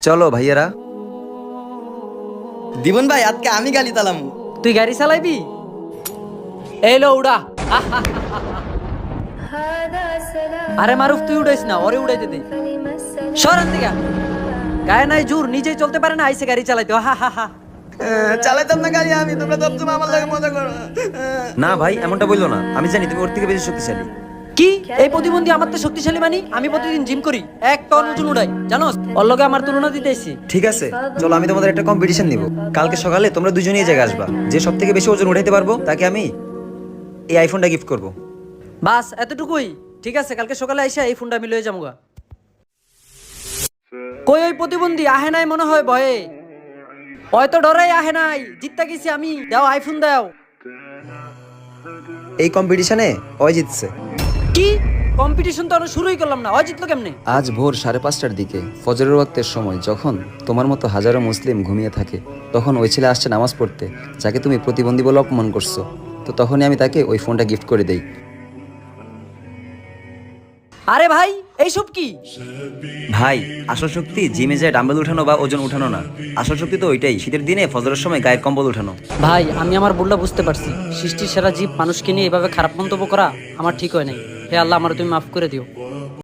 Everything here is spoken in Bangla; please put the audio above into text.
চলো ভাইয়ারা। দিবন ভাই আজকে আমি গালি চালাম। তুই গাড়ি চালাইবি? এলো উড়া। আরে মারুফ তুই উড়াইস না, ওরে উড়াইতে দে। সরান দিকে গায়ে নাই জোর, নিজেই চলতে পারে না, আইসে গাড়ি চালাইতে। হা হা হা। চালাইতাম না গাড়ি আমি, তোমরা সবসময় আমার লাগে মজা করো। না ভাই এমনটা বললো না, আমি জানি তুমি ওর থেকে বেশি শক্তিশালী। কি এই প্রতিবন্ধী আমার তো শক্তিশালী মানি? আমি প্রতিদিন জিম করি, 1 টন ওজন উড়াই, জানোস? ওর লগে আমার তুলনা দিতেছি। ঠিক আছে চলো, আমি তোমাদের একটা কম্পিটিশন নিব। কালকে সকালে তোমরা দুজনেই এই জায়গায় আসবা। যে সব থেকে বেশি ওজন উঠাইতে পারবো তাকে আমি এই আইফোনটা গিফট করব। বাস এতটুকুই? ঠিক আছে, কালকে সকালে আইসা এই ফোনটা আমি লয়ে যাবো। কই ওই প্রতিবন্ধী আহে নাই মনে হয় ভয়ে, হয়তো ডরাই আহে নাই। জিততে গেছি আমি, দাও আইফোন দাও। এই কম্পিটিশনে ওই জিতছে। কি কম্পিটিশন তো আমরা শুরুই করলাম না, হয় জিতলো কেমনে? আজ ভোর 5:30টার দিকে ফজরের ওয়াক্তের সময়, যখন তোমার মতো হাজারো মুসলিম ঘুমিয়ে থাকে, তখন ওই ছেলে আসছে নামাজ পড়তে, যাকে তুমি প্রতিবন্ধী বলে অপমান করছো। তো তখনই আমি তাকে ওই ফোনটা গিফট করে দেই। আরে ভাই এইসব কি? ভাই আসল শক্তি জিমে যায় ডাম্বেল উঠানো বা ওজন উঠানো না। আসল শক্তি তো ওইটাই, শীতের দিনে ফজরের সময় গায়ের কম্বল উঠানো। ভাই আমি আমার ভুলটা বুঝতে পারছি। সৃষ্টির সেরা জীব মানুষকে নিয়ে এভাবে খারাপ মন্তব্য করা আমার ঠিক হয় নাই। হে আল্লাহ, আমার তুমি মাফ করে দিও।